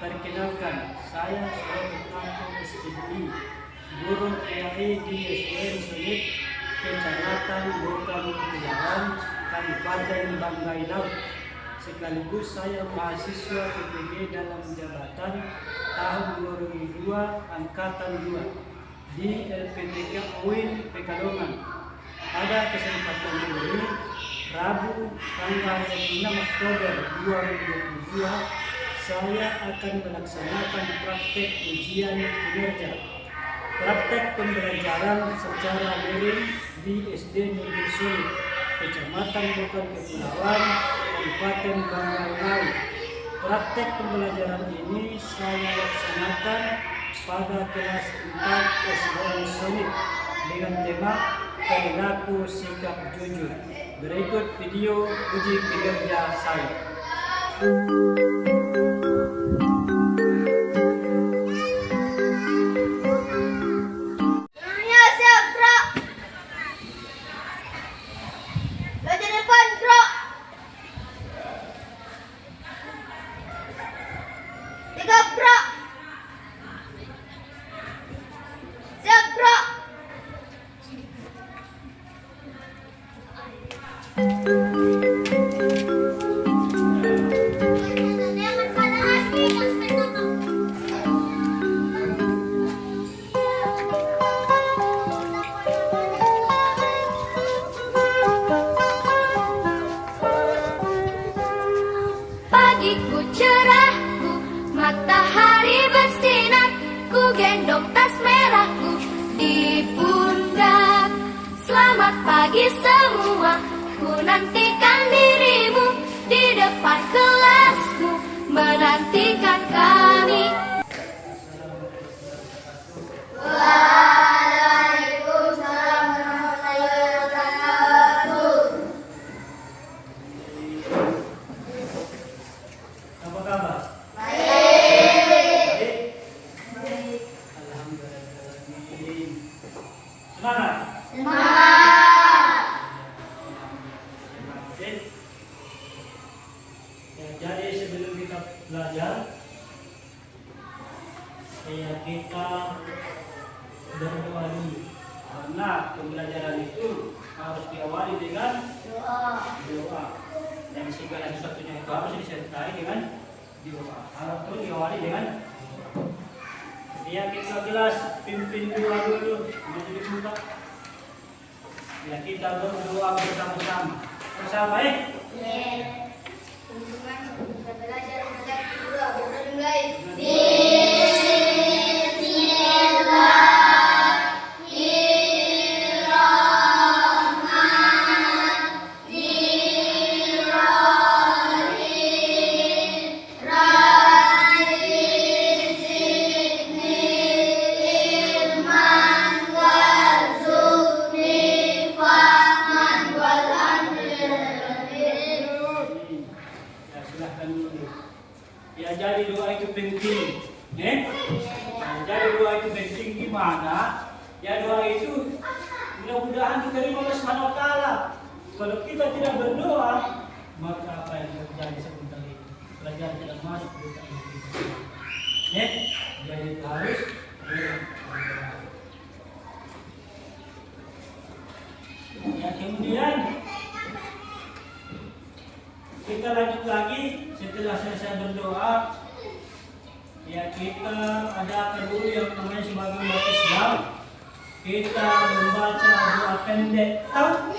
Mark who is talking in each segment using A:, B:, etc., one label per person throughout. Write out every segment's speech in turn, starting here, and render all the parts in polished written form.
A: Perkenalkan, saya Sulaiman Kampung STDI, guru PAI di SDN Sulit, Kecamatan Bukang Kepulauan, Kabupaten Banggai Laut. Sekaligus saya mahasiswa PPG dalam jabatan tahun 2002 Angkatan 2 di LPTK UIN Pekalongan. Pada kesempatan ini, Rabu tanggal 6 Oktober 2022, saya akan melaksanakan praktek ujian kinerja, praktek pembelajaran secara daring di SD Negeri Sulit, Kecamatan Bukang Kepulauan, Kabupaten Banggai Laut. Praktek pembelajaran ini saya laksanakan pada kelas 4 SDN Sulit dengan tema perilaku sikap jujur. Berikut video uji kinerja saya.
B: Pagiku cerahku, matahari bersinar, ku gendong tas merahku di pundak. Selamat pagi semua, ku nantikan dirimu di depan kelasmu, menantikan kami. Waalaikumsalam warahmatullahi wabarakatuh.
A: Apa kabar?
B: Baik.
A: Baik. Alhamdulillah. Semangat.
B: Semangat.
A: Oke. Ya, jadi sebelum kita belajar, kita berdoa dulu. Karena pembelajaran itu harus diawali dengan doa. Dan segala sesuatunya itu harus disertai dengan doa. Harus diawali dengan ya, kita kelas pimpin doa dulu. Jadi buka. Ya, kita berdoa bersama-sama. Bersama
B: Kunjungan kita belajar doa mulai.
A: Ya, jadi doa itu penting, Nah, jadi doa itu penting gimana? Ya, doa itu mudah-mudahan diterima oleh Subhanahu wa Ta'ala. Kalau kita tidak berdoa, maka apa yang terjadi sebentar ini? Pelajaran tidak masuk doa itu. Jadi harus berdoa. Ya, kemudian kita lanjut lagi setelah selesai berdoa. Ya, kita adakan dulu yang namanya sebagai umat Islam. Kita membaca doa pendek. Tahu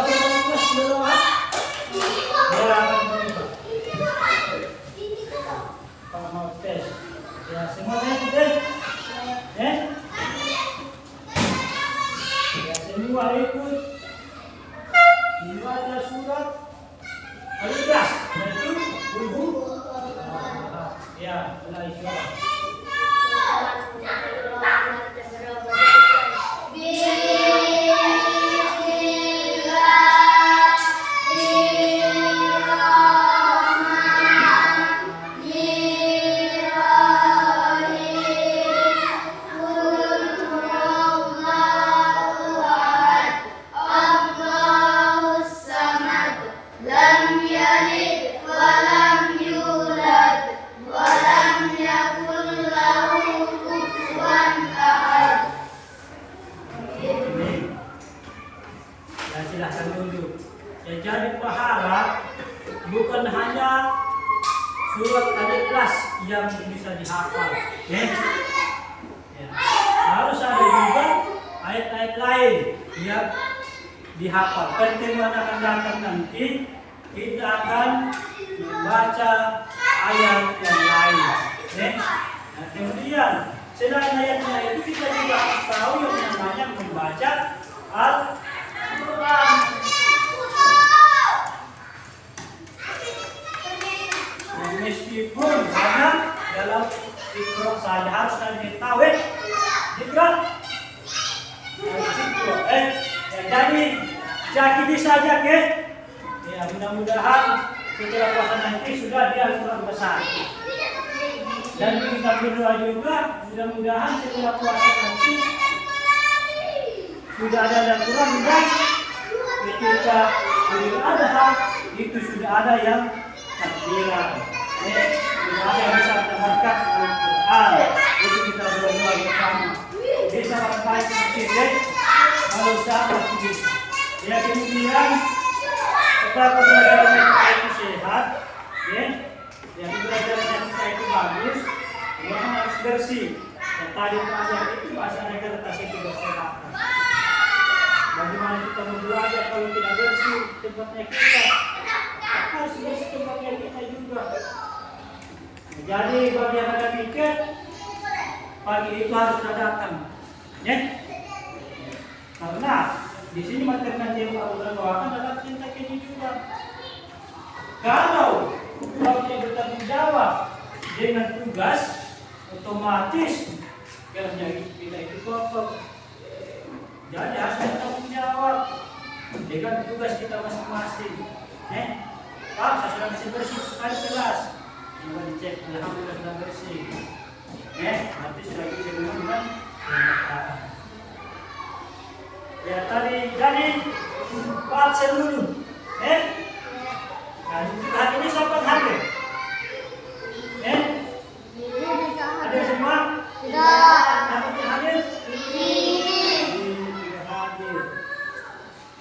A: kelas berdoa? Ya, akan berdoa. Kalau mau tes, ya semuanya tes. Ya, semua ikut membaca surat Al-Ikhlas, yaitu Qul ya, mulai suara.
B: Lam yalid wa lam yulad wa
A: yang bisa dihafal. Ya. Harus ada juga ayat-ayat lain yang dihafal. Pertemuan akan datang nanti kita akan membaca ayat yang lain. Nah, kemudian selain ayat-ayat itu kita juga harus tahu yang namanya membaca Al-Quran. Meskipun banyak dalam Iqra saja harus ada tauhid Iqra. Jadi bisa aja ke ya, mudah-mudahan setelah puasa nanti sudah dia Al-Quran besar. Dan kita berdoa juga mudah-mudahan setelah puasa nanti sudah ada Al-Quran dan ketika Idul Adha itu sudah ada yang takbiran. Sudah ada yang bisa mendengarkan Al-Quran. Itu kita berdoa bersama. Bisa sampai sedikit kalau sama bisa. Ya kemudian setelah pembelajaran kita itu sehat, ya pembelajaran kita itu bagus, orang harus bersih. Dan tadi pelajar itu bahasa kertas itu berserakan. Bagaimana kita belajar kalau tidak bersih tempatnya kita? Harus bersih tempatnya kita juga. Jadi bagi yang ada tiket pagi itu harus datang, ya. Karena di sini materi nanti yang akan ada cinta ini juga. Kalau dia bertanggung jawab dengan tugas, otomatis kerja kita itu kotor. Jadi harus bertanggung jawab dengan tugas kita masing-masing. Pak, saya sudah masih bersih sekali kelas. Coba dicek, alhamdulillah sudah bersih. Nanti sudah kita dengan ya tadi jadi Pak dulu. Nah, hari ini siapa hadir? Ada semua?
B: Tidak.
A: Siapa yang hadir?
B: Tidak.
A: Tidak hadir.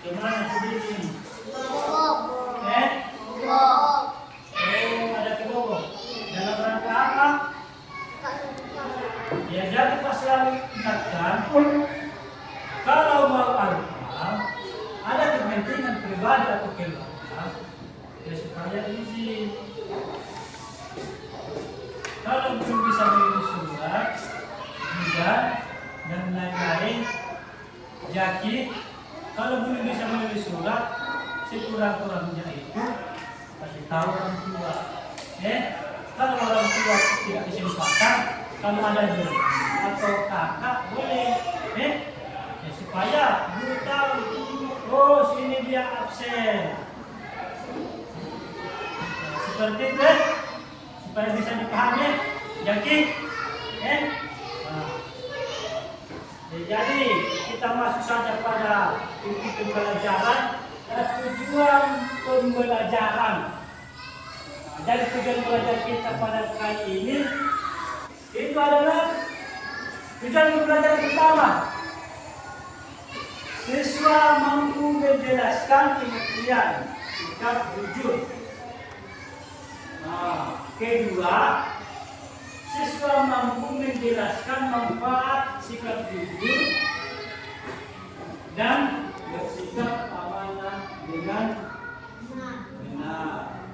A: Gimana sedih? Ada kedua. Dalam rangka apa? Ya jadi pas selalu ingatkan. Kalau mau Al-Quran, ada kepentingan pribadi atau keluarga, ya supaya izin. Kalau belum bisa menulis surat, juga dan lain-lain, jadi kalau belum bisa menulis surat, sekurang-kurangnya itu kasih tahu orang tua. Kalau orang tua tidak kesempatan, kalau ada guru atau kakak boleh, supaya guru tahu, oh sini dia absen. Nah, seperti itu, supaya bisa dipahami, yakin? Nah, jadi kita masuk saja pada inti pembelajaran dan tujuan pembelajaran. Nah, jadi tujuan belajar kita pada kali ini itu adalah tujuan pembelajaran pertama. Siswa mampu menjelaskan pengertian sikap jujur. Nah, kedua, siswa mampu menjelaskan manfaat sikap jujur dan bersikap amanah dengan benar.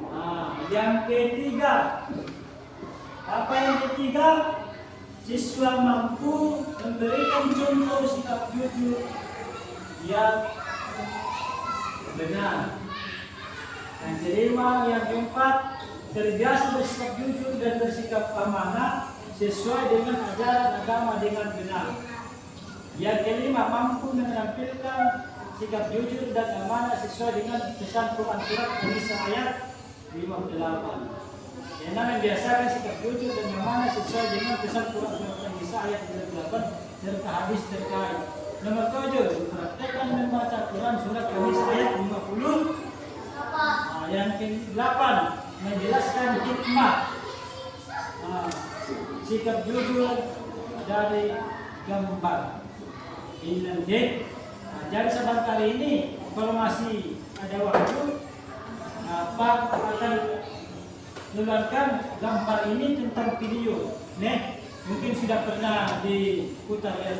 A: Nah, yang ketiga, apa yang ketiga? Siswa mampu memberikan contoh sikap jujur yang benar. Yang kelima, yang keempat, terbiasa bersikap jujur dan bersikap amanah sesuai dengan ajaran agama dengan benar. Yang kelima, mampu menampilkan sikap jujur dan amanah sesuai dengan pesan Quran surat An-Nisa ayat 58. Yang membiasakan sikap jujur dan amanah sesuai dengan pesan Quran surat An-Nisa ayat 38 serta hadis terkait. Nomor 7, praktekkan membaca Quran surat An-Nisa ayat 50. Yang ke-8, menjelaskan hikmah sikap jujur dari gambar. Ini nanti. Jadi sebentar ini kalau masih ada waktu, Pak akan luarkan gambar ini tentang video. Nih, mungkin sudah pernah diputar ya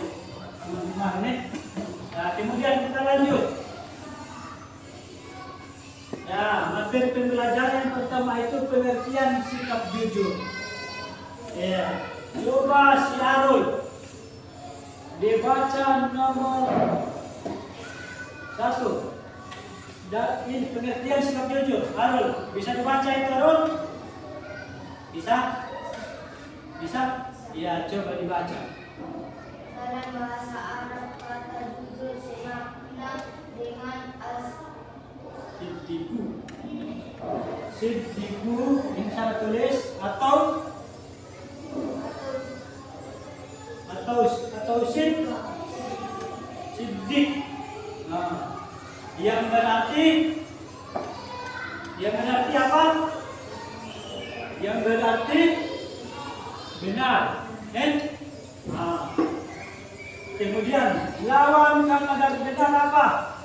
A: teman-teman nih. Nah, kemudian kita lanjut. Ya, materi pembelajaran yang pertama itu pengertian sikap jujur. Ya, coba si Arul dibaca nomor 1. Ini pengertian sikap jujur. Arul, bisa dibaca itu Arul? Bisa? Bisa? Ya, coba dibaca.
B: Dalam bahasa Arab kata jujur semakna dengan
A: Siddiqu. Siddiqu, ini saya tulis atau Siddiq. Nah, yang berarti apa? Yang berarti benar. Nah, kemudian lawan kata dari benar apa?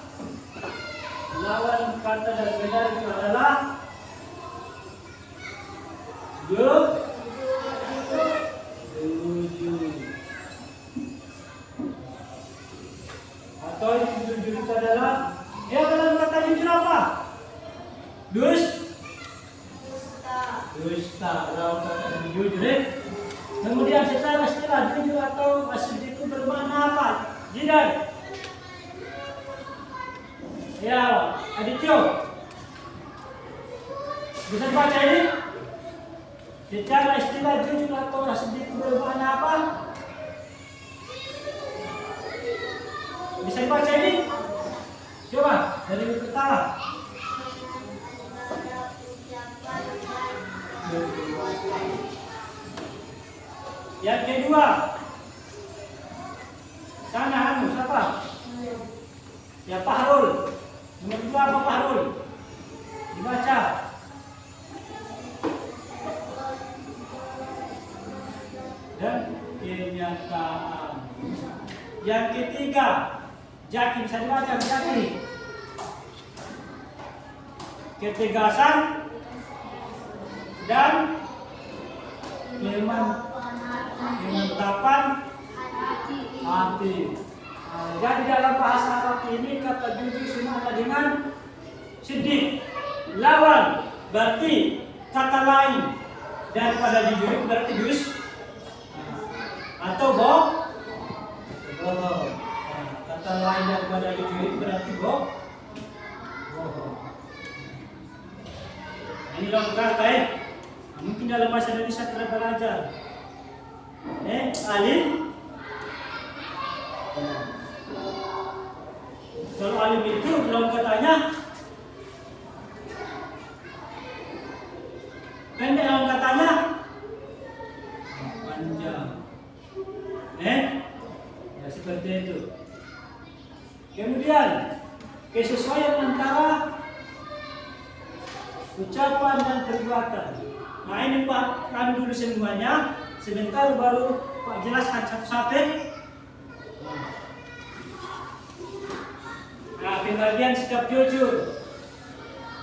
A: Lawan kata dari benar itu adalah jujur. Atau jujur itu adalah dalam kata jujur apa? Dusta. Lawan kata jujur. Kemudian secara istilah jujur atau asli itu bermakna apa? Jidan. Ya, Adityo. Bisa baca ini? Secara istilah jujur atau asli itu bermakna apa? Bisa dibaca ini? Coba dari pertama. Yang kedua, sana siapa? Ya Pak Harul. Nomor 2 apa Pak Harul? Dibaca. Dan kenyataan. Yang ketiga, Jaki, bisa dibaca Jaki. Ketegasan dan kemantapan hati. Jadi dalam bahasa Arab ini kata jujur semakna dengan siddiq. Lawan berarti kata lain daripada jujur itu berarti atau bohong. Kata lain daripada jujur itu berarti bohong. Ini dong kata mungkin dalam bahasa Indonesia kita belajar. Alim. Kalau alim itu dalam katanya pendek, dalam katanya panjang. Ya seperti itu. Kemudian kesesuaian antara ucapan dan perbuatan. Nah ini Pak, kami dulu semuanya. Sebentar baru Pak jelaskan satu-satu. Nah, pembagian sikap jujur.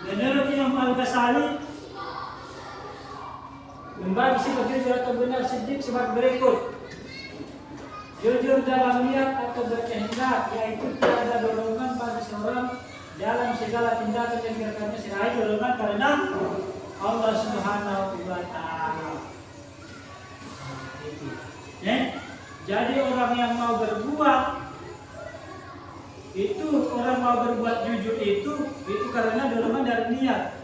A: Menurut Imam Al-Ghazali, membagi sikap jujur atau benar siddiq sebagai berikut. Jujur dalam niat atau berkehendak, yaitu tidak ada dorongan pada seorang dalam segala tindakan yang dilakukannya selain dorongan karena Allah Subhanahu wa Ta'ala. Jadi orang yang mau berbuat itu, orang mau berbuat jujur itu karena dorongan dari niat.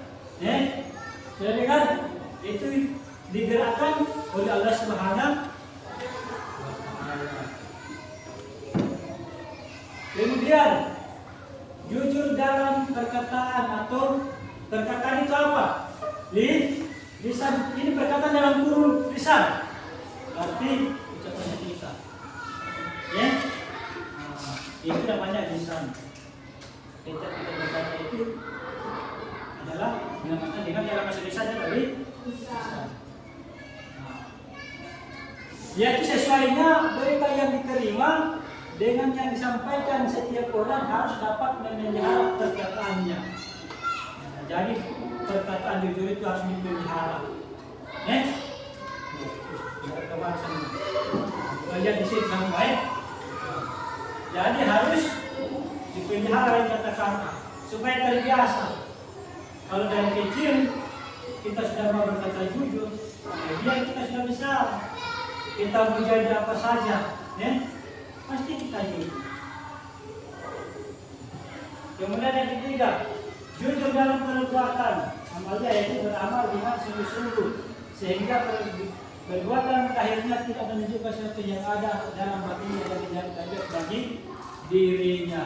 A: Jadi kan itu digerakkan oleh Allah Subhanahu. Kemudian jujur dalam perkataan atau perkataan itu apa? Lisan. Ini perkataan dalam kurung lisan. Berarti ucapannya lisan. Itu namanya lisan. Kita berkata itu adalah dinamakan dengan dalam bahasa Indonesia tadi lisan. Yaitu sesuainya berita yang diterima dengan yang disampaikan, setiap orang harus dapat memelihara perkataannya. Jadi perkataan jujur itu harus dipelihara. Belajar di sini dengan baik. Jadi harus dipelihara yang kata-kata supaya terbiasa. Kalau dari kecil kita sudah mau berkata jujur, kemudian kita sudah bisa. Kita menjadi apa saja, pasti kita jujur. Kemudian yang ketiga, jujur dalam perbuatan. Amalnya yaitu beramal dengan sungguh-sungguh, sehingga perbuatan akhirnya tidak menunjukkan sesuatu yang ada dalam hatinya dan tidak terlihat bagi dirinya.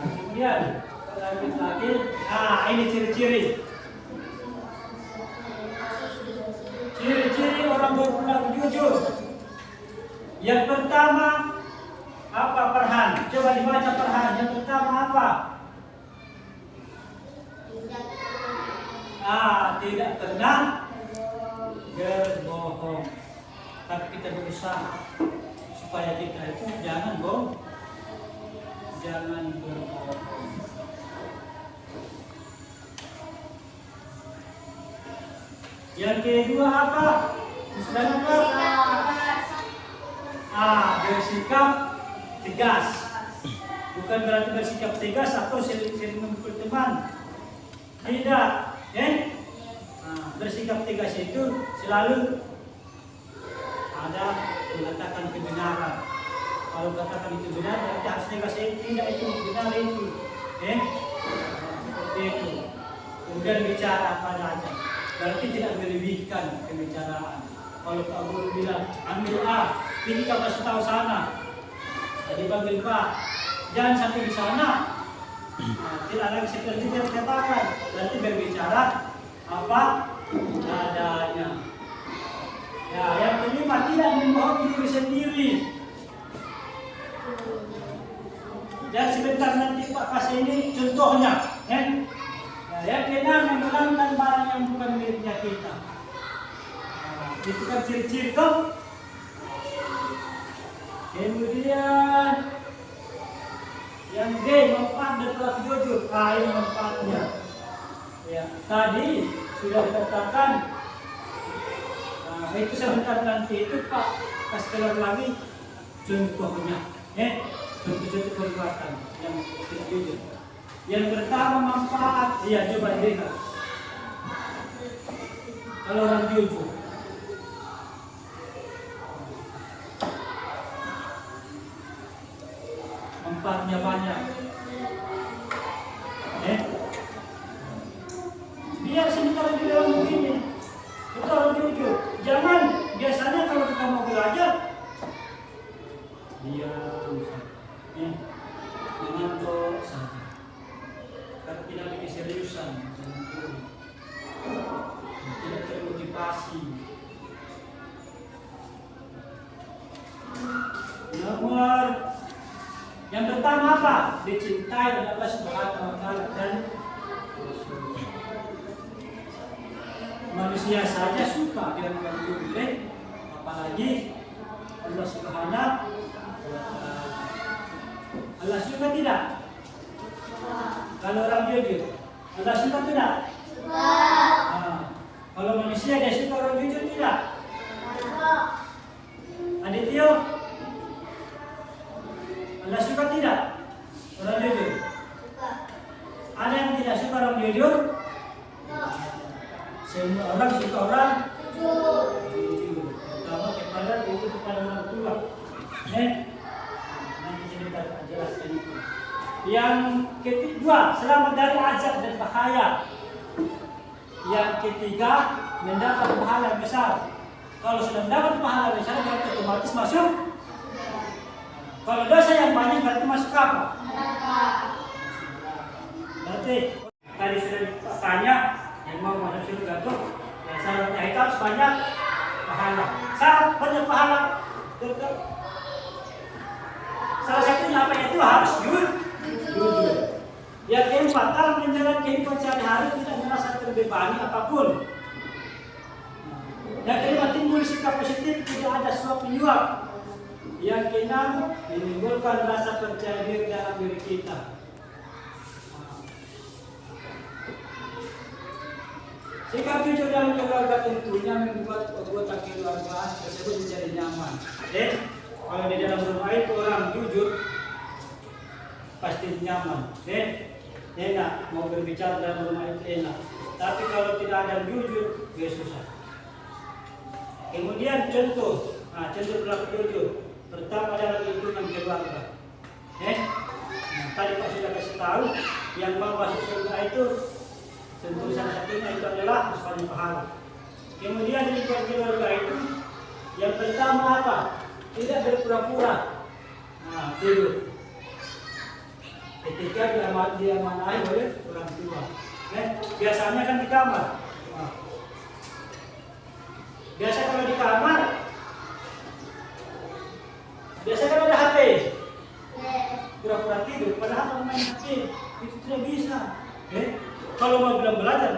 A: Kemudian lanjut lagi, ini ciri-ciri. Ciri-ciri orang berpulang jujur. Yang pertama apa, Farhan? Coba dibaca, Farhan. Yang pertama apa? Tidak pernah berbohong. Tapi kita berusaha supaya kita itu jangan berbohong. Yang kedua apa? Bersikap tegas. Bukan berarti bersikap tegas atau sering memukul teman. Tidak, bersikap tegas itu selalu ada mengatakan kebenaran. Kalau katakan itu benar, berarti harus tegas. Tidak, itu benar itu. Seperti itu. Kemudian bicara apa saja. Berarti tidak melebihkan pembicaraan. Kalau Pak Guru bilang, ambil A, ini kau kasih tahu sana. Tadi panggil Pak, jangan sampai di sana. Tidak lagi seperti yang katakan. Berarti berbicara apa adanya. Ya, yang kelima, tidak membohongi diri sendiri. Dan sebentar nanti Pak kasih ini contohnya. Yang keenam, menghilangkan barang yang bukan miliknya kita. Itu kan ciri-ciri tuh. Kemudian yang D, manfaat dan telah jujur. Ini manfaatnya. Ya, tadi sudah dikatakan. Itu sebentar nanti itu Pak kasih keluar lagi contohnya. Contoh-contoh perbuatan yang jujur. Yang pertama manfaat, coba lihat. Kalau orang jujur, manfaatnya banyak. Biar sebentar di dalam begini, kita orang jujur. Jangan biasanya kalau kita mau belajar, diam saja, mengantuk saja. Karena tidak ada keseriusan, tidak termotivasi. Nomor yang pertama apa? Dicintai oleh Allah Subhanahu wa Ta'ala dan manusia saja suka dengan orang jujur, apalagi Allah Subhanahu wa Ta'ala. Allah suka tidak? Kalau orang jujur, Allah suka tidak? Kalau manusia dia suka orang jujur tidak? Adityo, Allah suka tidak? Orang jujur? Ada yang tidak suka orang jujur? Semua orang suka orang jujur. Terutama kepada ibu, kepada orang tua. Nanti kita jelaskan itu. Yang kedua, selamat dari azab dan bahaya. Yang ketiga, mendapat pahala besar. Kalau sudah mendapat pahala besar, berarti otomatis masuk. Kalau dosa yang banyak, berarti masuk apa? Berarti tadi sudah tanya yang mau masuk surga tuh, syaratnya itu harus banyak pahala. Syarat banyak pahala. Salah satunya apa itu harus jujur. Yang keempat, dalam menjalani kehidupan sehari-hari tidak merasa terbebani apapun. Yang kelima, timbul sikap positif, tidak ada suap menyuap. Yang keenam, menimbulkan rasa percaya diri dalam diri kita. Sikap jujur dalam keluarga tentunya membuat anggota keluarga tersebut menjadi nyaman. Kalau di dalam rumah itu orang jujur pasti nyaman. Enak mau berbicara dalam rumah itu enak. Tapi kalau tidak ada yang jujur, dia susah. Kemudian contoh berlaku jujur. Pertama adalah lingkungan keluarga. Tadi Pak sudah kasih tahu yang mau masuk surga itu tentu salah satunya itu adalah misalnya pahala. Kemudian di lingkungan keluarga itu yang pertama apa? Tidak berpura-pura. Tidur. Ketika diamanai oleh orang tua. Biasanya kan di kamar. Biasa kalau di kamar, biasa kan ada HP. Pura-pura tidur, padahal kalau main HP itu tidak bisa. Kalau mau belajar.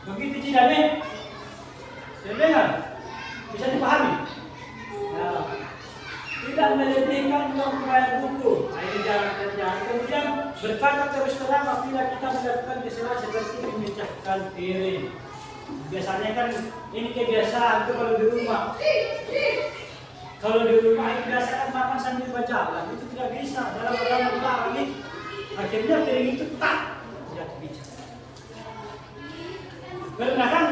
A: Begitu tidak sebenarnya bisa dipahami. Tidak melebihkan membayar buku. Ini jangan terjadi. Kemudian berkata terus terang apabila kita melakukan kesalahan seperti memecahkan piring. Biasanya kan ini kebiasaan itu kalau di rumah. Kalau di rumah itu biasa kan makan sambil berjalan, itu tidak bisa. Dalam agama ini akhirnya piring itu tak jatuh bicara. Pernah kan?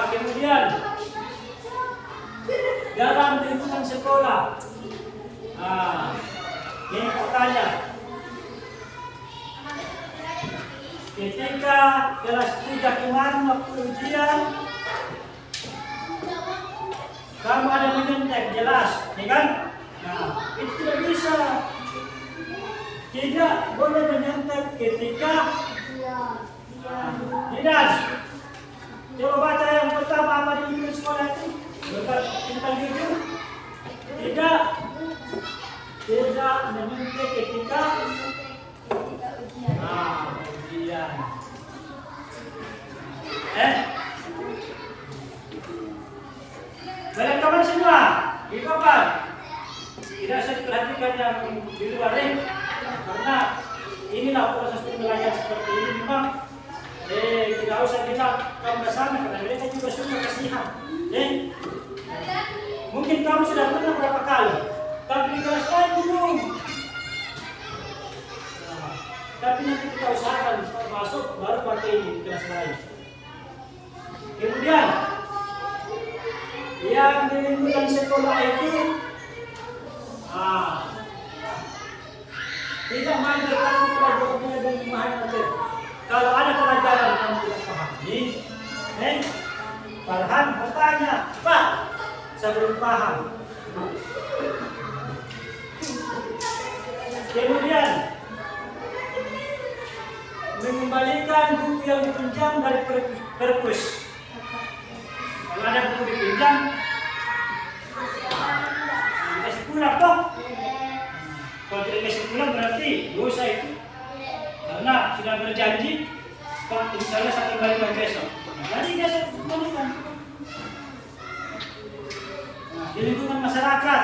A: Kemudian dalam lingkungan sekolah, ini pertanya, ketika kelas 3 kemarin waktu ujian, kamu ada menyentek jelas, ya kan? Itu tidak bisa. Tidak boleh menyentek ketika tidak. Coba baca yang pertama apa di buku sekolah itu? Tentang jujur. Tidak menyentek ketika ujian. Balik kapan semua? Di papan. Tidak usah diperhatikan yang di luar karena inilah proses pembelajaran seperti ini memang. Tidak usah bilang kamu ke sana karena mereka juga suka kasihan. Mungkin kamu sudah pernah berapa kali, tapi di kelas lain belum. Tapi nanti kita usahakan masuk baru pakai ini di kelas lain. Kemudian yang di lingkungan sekolah itu tidak main bertanya pelajarannya dan memahami materi. Kalau ada pelajaran kamu tidak pahami, Farhan bertanya, Pak, saya belum paham. Kemudian mengembalikan buku yang dipinjam dari perpus. Kalau ada buku dipinjam, dikasih pulang toh. Kalau tidak dikasih pulang berarti dosa itu. Karena sudah berjanji, Pak, misalnya saya kembalikan besok. Jadi dia kembalikan. Di lingkungan masyarakat,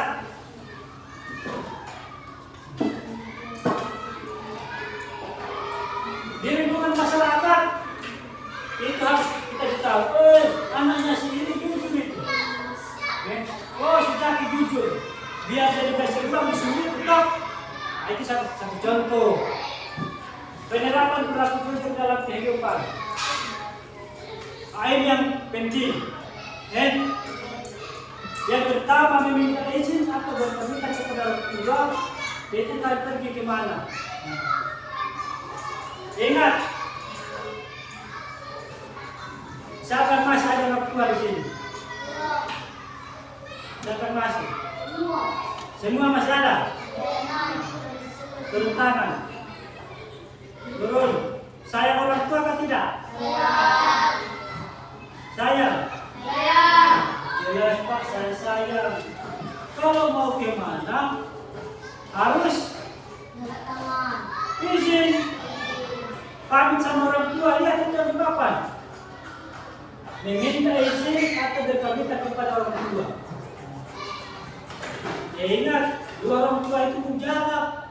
A: itu harus kita tahu. Anaknya si ini jujur itu. Oh, si Jaki jujur. Biar dia dikasih uang disuruh tetap. Itu satu contoh. Penerapan perilaku jujur dalam kehidupan. Ini yang penting. Yang pertama meminta izin atau berpamitan kepada orang tua. Itu kan pergi kemana? Ingat, siapa masih ada orang tua di sini? Siapa masih? Semua masih ada. Turun tangan. Turun. Sayang orang tua atau tidak? Sayang. Jelas Pak, saya sayang. Kalau mau kemana harus izin. Pamit sama orang tua, lihat itu di papan. Meminta izin atau berpamitan kepada orang tua. Ya ingat, dua orang tua itu menjawab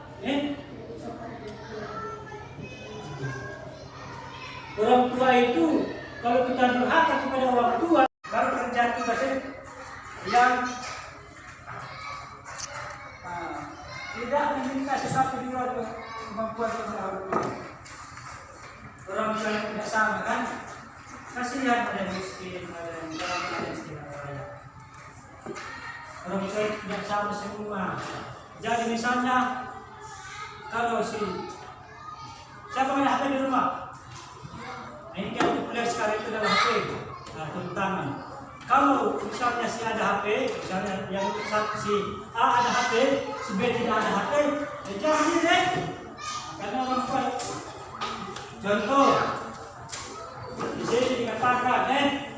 A: Orang tua itu kalau kita durhaka kepada orang tua baru terjatuh bahasa yang tidak meminta sesuatu di luar kemampuan orang tua. Orang tua yang tidak sama kan, kasihan ada miskin, ada yang miskin, ada kaya. Orang tua tidak sama semua. Jadi misalnya kalau siapa main HP di rumah? Nah, ini yang populer sekarang itu adalah HP. Nah, terutama kalau misalnya si ada HP, misalnya yang si A ada HP, si B tidak ada HP, ya jangan deh. Karena orang tua. Contoh, di sini dikatakan,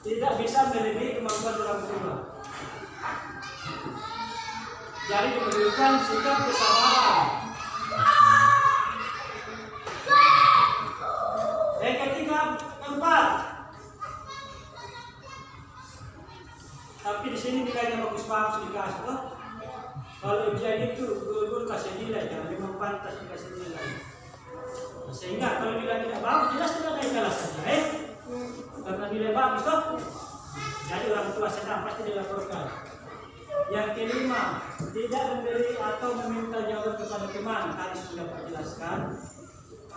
A: tidak bisa melebihi kemampuan orang tua. Jadi diperlukan sikap kesabaran. Ketiga, keempat. Tapi di sini nilainya bagus-bagus dikasih tuh. Kalau ujian itu guru kasih nilai, yang memang pantas dikasih nilai. Sehingga kalau nilai tidak bagus, jelas tidak ada ikalah saja, karena nilai bagus tuh. Jadi orang tua sedang pasti dilaporkan. Yang kelima, tidak memberi atau meminta jawab kepada teman. Tadi sudah Pak jelaskan.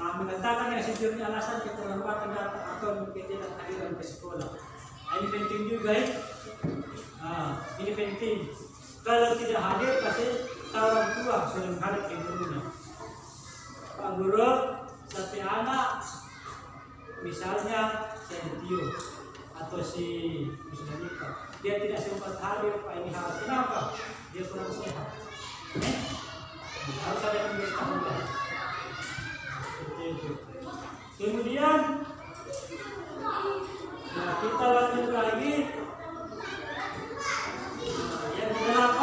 A: Mengatakan yang sejujurnya alasan keterlambatan datang atau ketidakhadiran ke sekolah. Ini penting juga ini penting. Kalau tidak hadir pasti orang tua sudah menghadap ke gurunya. Pak Guru, satu anak misalnya Sentio atau si Muslimika, dia tidak sempat hadir, Pak ini harus kenapa? Dia kurang sehat. Harus ada pemberitahuan. Kemudian kita lanjut lagi yang ke-8,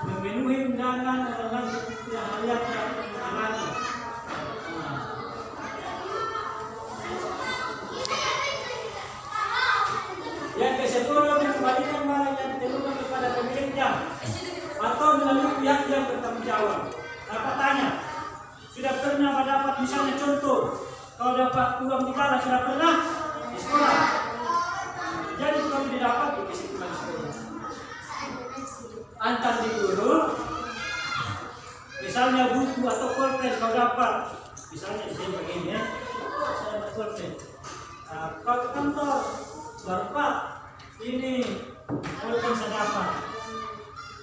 A: memenuhi undangan dalam hal-hal yang yang ke-10, mengembalikan barang yang diterima kepada pemiliknya atau melalui pihak yang bertanggung jawab. Apa tanya? Sudah pernah dapat misalnya contoh, kalau dapat uang di jalan sudah pernah di sekolah. Jadi kalau tidak dapat dikasih pulang sekolah. Antar di guru, misalnya buku atau pulpen kalau dapat, misalnya di sini begini ya, saya dapat pulpen. Kalau ke kantor, baru Pak, ini pulpen saya dapat.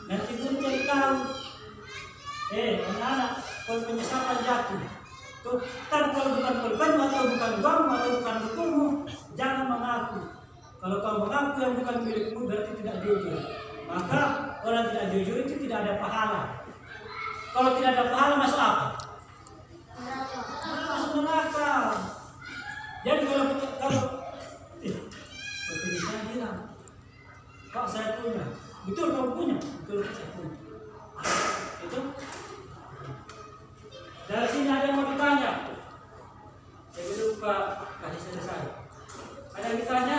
A: Nanti guru cari tahu. Anak-anak, pulpennya siapa jatuh? Tuh, kan kalau bukan pulpen atau bukan uangmu atau bukan bukumu, jangan mengaku. Kalau kau mengaku yang bukan milikmu berarti tidak jujur. Maka orang tidak jujur itu tidak ada pahala. Kalau tidak ada pahala masuk apa? Masuk neraka. Jadi kalau pulpen saya hilang, Pak saya punya. Betul kamu punya? Betul saya punya. Itu. Dari sini ada yang mau ditanya. Saya lupa kasih selesai. Ada yang ditanya?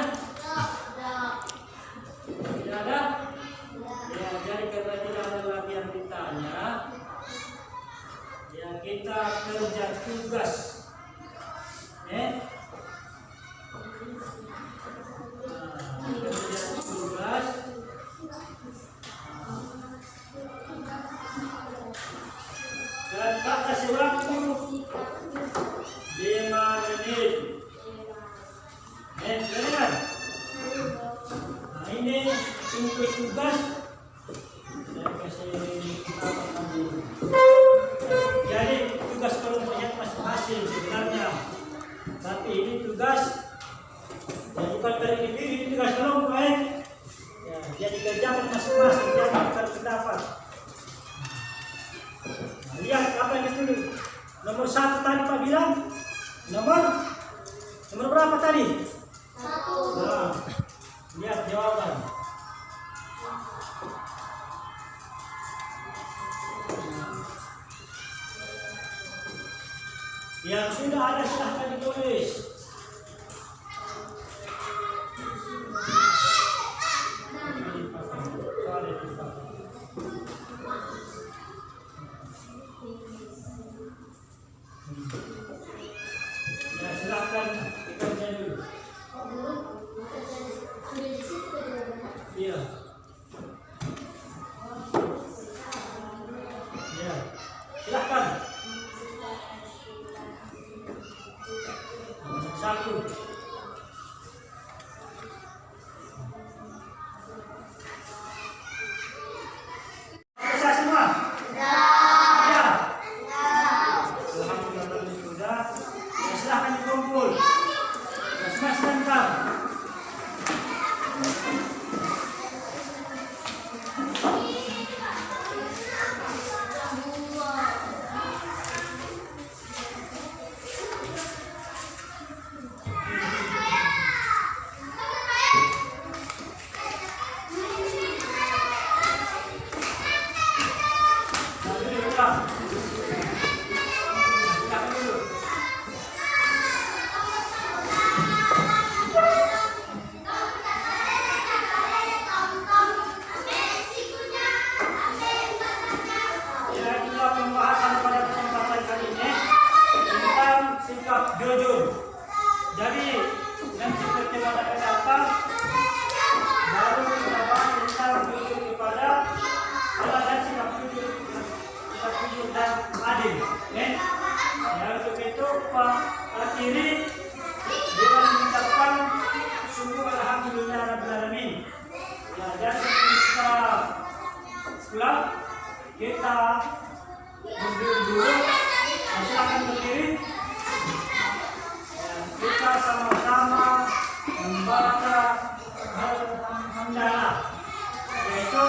A: Tidak ada? Ya, jadi karena tidak ada lagi yang ditanya, ya kita kerja tugas. Kerja tugas. Dan tak kasih waktu 5 menit. Dengar. Nah ini untuk tugas. Saya kasih jadi tugas kelompoknya masing-masing sebenarnya. Tapi ini tugas yang bukan dari individu, ini tugas kelompok. Ya, jadi kerjakan masing-masing. Jangan berpendapat. Lihat apa yang ditulis. Nomor 1 tadi Pak bilang. Nomor berapa tadi? 1. Nah, lihat jawaban. Yang sudah ada silahkan ditulis. Silahkan. Satu. Selesai semua? Ya. Alhamdulillah kalau sudah. Ya, silahkan dikumpul. Mas lengkap. Sikap jujur. Jadi yang seperti pada apa? Baru kita bahas tentang jujur kepada Allah dan sikap jujur dan adil. Yang untuk itu akhiri dengan mengucapkan sungguh alhamdulillah rabbil alamin. Ya, dan kita pulang kita berdiri dulu. Silakan berdiri. Kita sama-sama membaca hamdalah, yaitu